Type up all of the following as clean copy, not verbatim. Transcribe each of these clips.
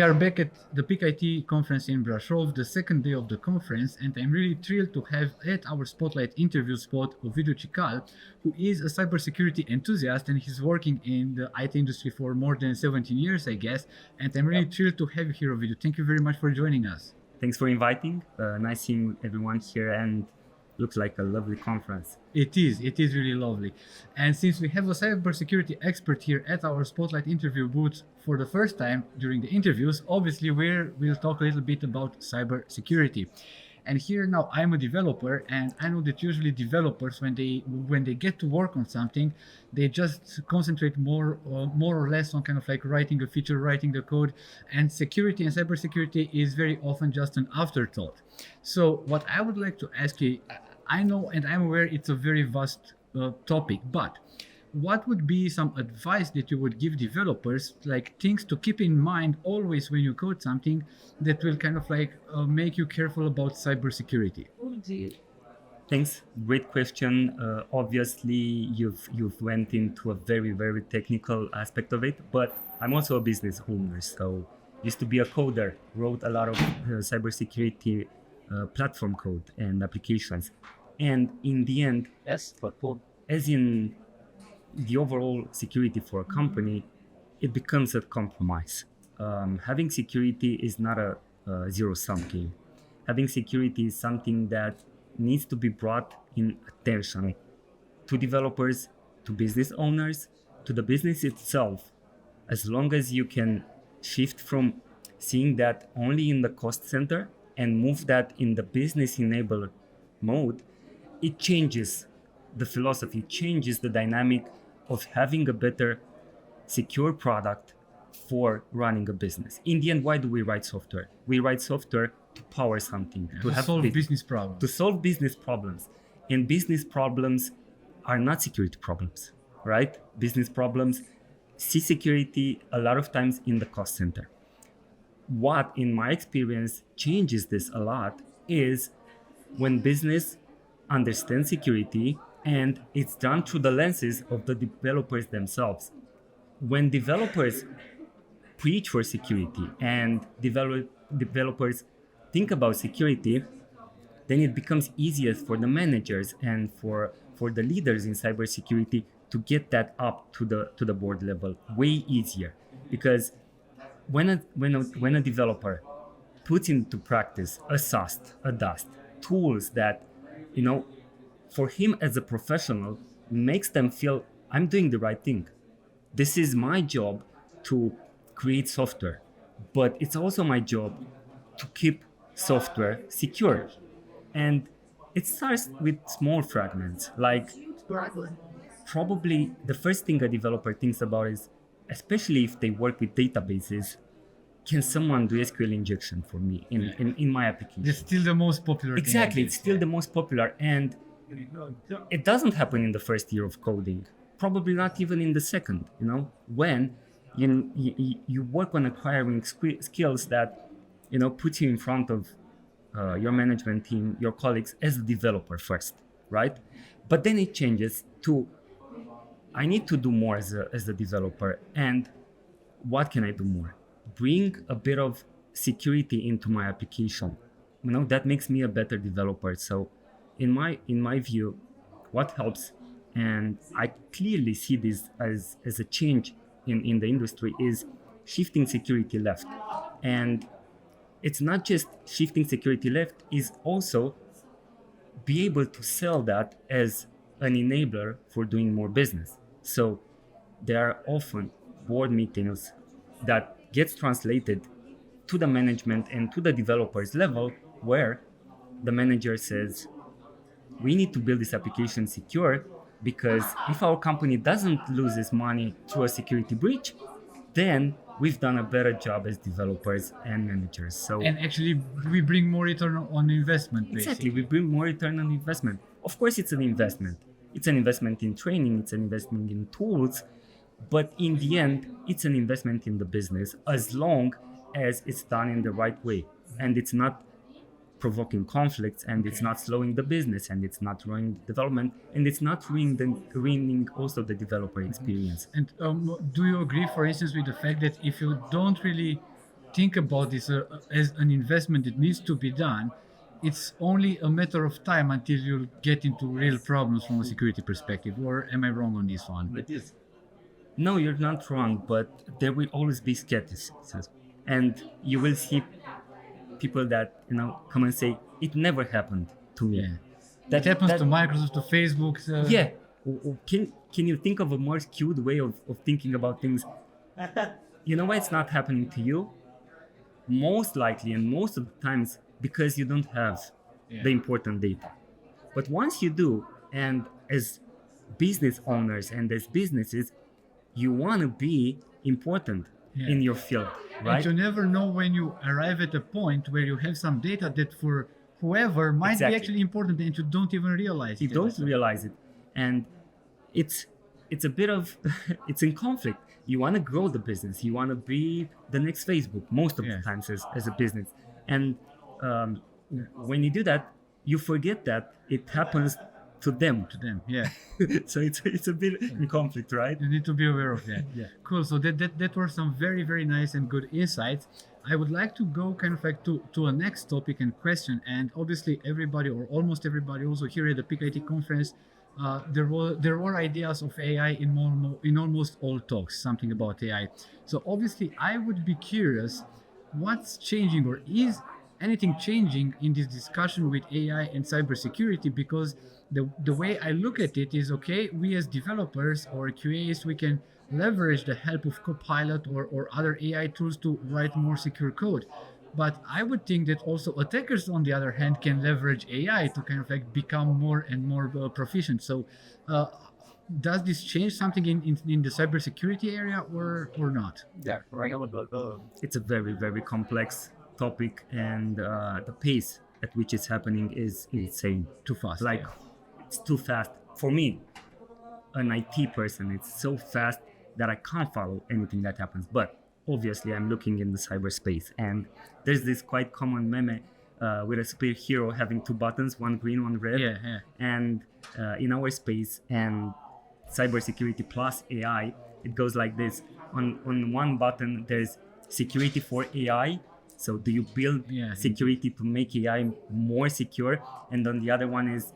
are back at the Peak IT conference in Brasov, the second day of the conference, and I'm really thrilled to have at our spotlight interview spot Ovidiu Cical, who is a cybersecurity enthusiast and he's working in the IT industry for more than 17 years, I guess. And I'm really thrilled to have you here, Ovidiu. Thank you very much for joining us. Thanks for inviting. Nice seeing everyone here, and looks like a lovely conference. It is really lovely. And since we have a cybersecurity expert here at our Spotlight interview booth for the first time during the interviews, obviously we'll talk a little bit about cybersecurity. And here now I'm a developer, and I know that usually developers, when they get to work on something, they just concentrate more or less on kind of like writing a feature, writing the code, and security and cybersecurity is very often just an afterthought. So what I would like to ask you, I know and I'm aware it's a very vast topic, but what would be some advice that you would give developers, like things to keep in mind always when you code something that will kind of like make you careful about cybersecurity? Thanks, great question. Obviously, you've went into a very technical aspect of it, but I'm also a business owner, so used to be a coder, wrote a lot of cybersecurity platform code and applications, and in the end, as in the overall security for a company, it becomes a compromise. Having security is not a zero-sum game. Having security is something that needs to be brought in attention to developers, to business owners, to the business itself. As long as you can shift from seeing that only in the cost center and move that in the business enabler mode, it changes the philosophy, changes the dynamic of having a better secure product for running a business. In the end, why do we write software? We write software to power something, to solve business problems. To solve business problems. And business problems are not security problems, right? Business problems see security a lot of times in the cost center. What, in my experience, changes this a lot is when business understands security, and it's done through the lenses of the developers themselves. When developers preach for security and developers think about security, then it becomes easier for the managers and for the leaders in cybersecurity to get that up to the board level way easier. Because when a developer puts into practice a SAST, a DAST, tools that, for him as a professional, makes them feel I'm doing the right thing. This is my job to create software, but it's also my job to keep software secure. And it starts with small fragments. Like, probably the first thing a developer thinks about is, especially if they work with databases, can someone do SQL injection for me in my application? It's still the most popular thing. Exactly, it's still the most popular, and it doesn't happen in the first year of coding, probably not even in the second, when you work on acquiring skills that, put you in front of your management team, your colleagues as a developer first, right? But then it changes to, I need to do more as a developer, and what can I do more? Bring a bit of security into my application. That makes me a better developer. So in my view, what helps, and I clearly see this as a change in the industry, is shifting security left. And it's not just shifting security left, is also be able to sell that as an enabler for doing more business. So there are often board meetings that gets translated to the management and to the developers level, where the manager says, we need to build this application secure, because if our company doesn't lose its money through a security breach, then we've done a better job as developers and managers. And actually, we bring more return on investment, basically. Exactly, we bring more return on investment. Of course, it's an investment. It's an investment in training, it's an investment in tools, but in the end, it's an investment in the business, as long as it's done in the right way. And it's not provoking conflicts, and it's not slowing the business, and it's not ruining development, and it's not ruining also the developer experience. And do you agree, for instance, with the fact that if you don't really think about this as an investment that needs to be done, it's only a matter of time until you get into real problems from a security perspective. Or am I wrong on this one? It is. No, you're not wrong, but there will always be skepticism, and you will see people that come and say it never happened to me. Yeah. That happens to Microsoft, to Facebook. Yeah. Can you think of a more skewed way of thinking about things? You know why it's not happening to you? Most likely, and most of the times, because you don't have the important data. But once you do, and as business owners and as businesses, you want to be important in your field, right? And you never know when you arrive at a point where you have some data that for whoever might be actually important and you don't even realize it. You don't realize it. And it's a bit of, it's in conflict. You want to grow the business. You want to be the next Facebook most of the times as a business. And when you do that, you forget that it happens to them. Yeah. So it's a bit in conflict, right? You need to be aware of that. Yeah. Cool. So that were some very, very nice and good insights. I would like to go kind of like to a next topic and question. And obviously everybody, or almost everybody also here at the Peak IT conference, there were ideas of AI in almost all talks, something about AI. So obviously I would be curious, what's changing, or is anything changing in this discussion with AI and cybersecurity? Because the way I look at it is, okay, we as developers or QAs, we can leverage the help of Copilot or other AI tools to write more secure code. But I would think that also attackers, on the other hand, can leverage AI to kind of like become more and more proficient. So does this change something in the cybersecurity area or not? Yeah, right. It's a very, very complex topic, and the pace at which it's happening is insane. Too fast. Like, it's too fast. For me, an IT person, it's so fast that I can't follow anything that happens. But obviously, I'm looking in the cyberspace, and there's this quite common meme with a superhero having two buttons, one green, one red. Yeah. And in our space and cybersecurity plus AI, it goes like this. On one button, there's security for AI. So do you build security to make AI more secure? And on the other one is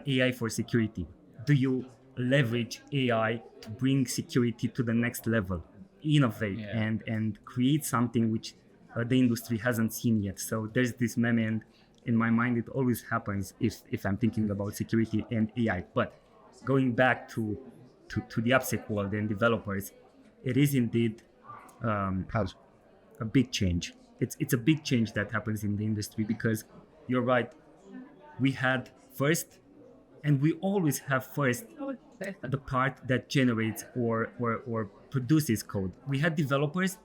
AI for security. Do you leverage AI to bring security to the next level, innovate and create something which the industry hasn't seen yet? So there's this meme, and in my mind it always happens if I'm thinking about security and AI. But going back to the AppSec world and developers, it is indeed a big change. It's a big change that happens in the industry, because you're right, we had first, and we always have first, the part that generates or produces code. We had developers,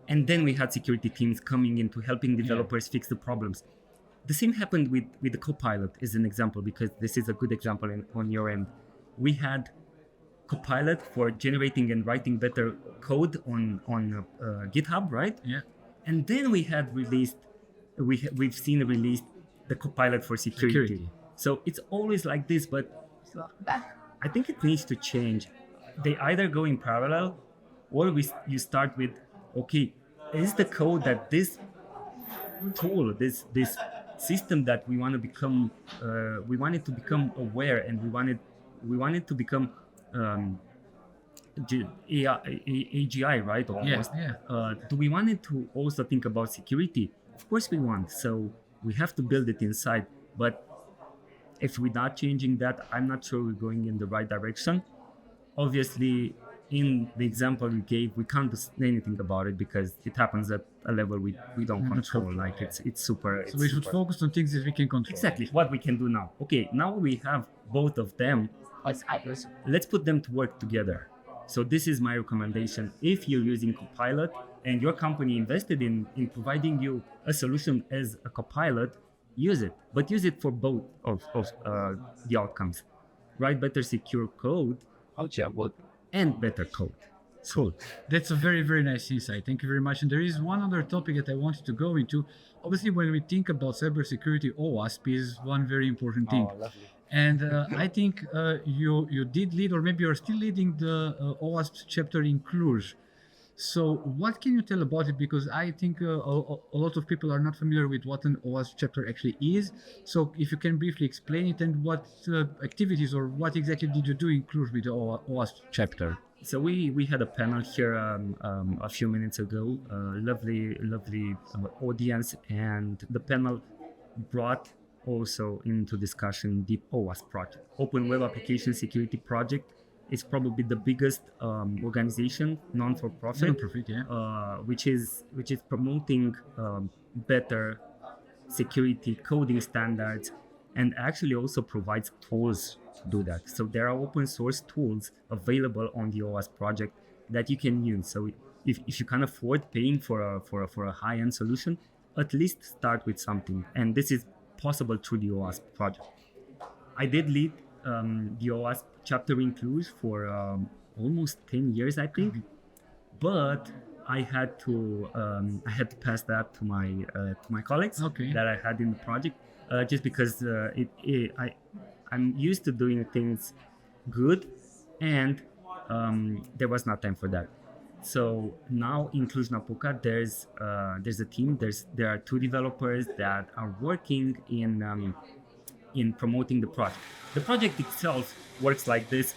and then we had security teams coming in to helping developers fix the problems. The same happened with the Copilot, as an example, because this is a good example on your end. We had Copilot for generating and writing better code on GitHub, right? Yeah. And then we had released, we've seen released the Copilot for security. So it's always like this, but I think it needs to change. They either go in parallel, or you start with, okay, is the code that this tool, this system that we want to become, we want it to become aware, and we want it to become AGI, right? Almost. Do we want it to also think about security? Of course we want. So we have to build it inside. But if we're not changing that, I'm not sure we're going in the right direction. Obviously, in the example you gave, we can't do anything about it because it happens at a level we don't control. Like it's super. So we should focus on things that we can control. Exactly. What we can do now. Okay, now we have both of them. Let's put them to work together. So this is my recommendation. If you're using Copilot and your company invested in providing you a solution as a Copilot, use it. But use it for both of the outcomes. Write better secure code and better code. Cool. That's a very, very nice insight. Thank you very much. And there is one other topic that I wanted to go into. Obviously, when we think about cybersecurity, OWASP is one very important thing. Oh, lovely. And I think you did lead, or maybe you're still leading the OWASP chapter in Cluj. So, what can you tell about it? Because I think a lot of people are not familiar with what an OWASP chapter actually is. So, if you can briefly explain it and what activities or what exactly did you do in Cluj with the OWASP chapter? So we had a panel here a few minutes ago, lovely audience, and the panel brought also into discussion the OWASP project, Open Web Application Security Project. It's probably the biggest organization, non-for-profit, Non-profit, yeah. which is promoting better security coding standards, and actually also provides tools to do that. So there are open source tools available on the OWASP project that you can use. So if you can afford paying for a high-end solution, at least start with something. And this is possible through the OWASP project. I did lead the OWASP chapter in Cluj for almost 10 years, I think. But I had to pass that to my colleagues Okay. that I had in the project, just because I'm used to doing things good, and there was not time for that. So now in Cluj-Napoca, there's a team. There are 2 developers that are working in promoting the project. The project itself works like this.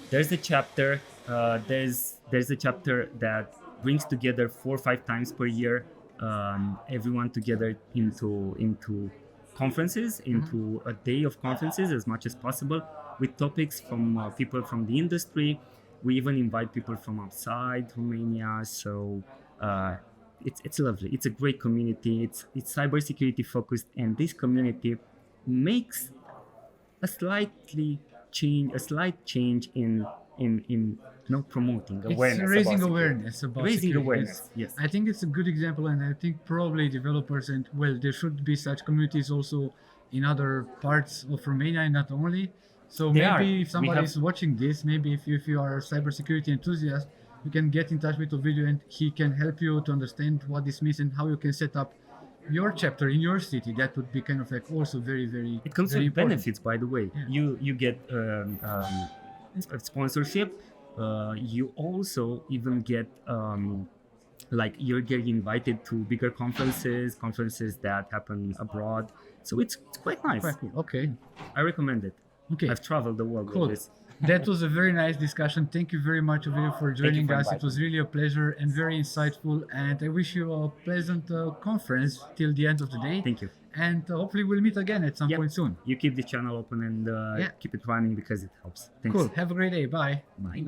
There's a chapter. There's a chapter that brings together 4 or 5 times per year everyone together into conferences, into a day of conferences as much as possible, with topics from people from the industry. We even invite people from outside Romania. So it's lovely. It's a great community. It's cybersecurity focused, and this community makes a slight change in promoting awareness. It's raising about awareness about raising security. awareness. Yes. I think it's a good example, and I think probably developers and there should be such communities also in other parts of Romania, and not only. So They are. maybe if somebody have- is watching this, maybe if you are a cybersecurity enthusiast, you can get in touch with Ovidiu and he can help you to understand what this means and how you can set up your chapter in your city. That would be kind of like also very It comes very with important. benefits, by the way. You get a sponsorship. You also even get like you're getting invited to bigger conferences that happen abroad. So it's quite nice. Quite cool. Okay. I recommend it. Okay. I've traveled the world Cool. with this. That was a very nice discussion. Thank you very much, Ovidiu, for joining for us. It inviting was really a pleasure and very insightful. And I wish you a pleasant conference till the end of the day. Thank you. And hopefully we'll meet again at some Yeah. point soon. You keep the channel open and keep it running because it helps. Thanks. Cool. Have a great day. Bye. Bye.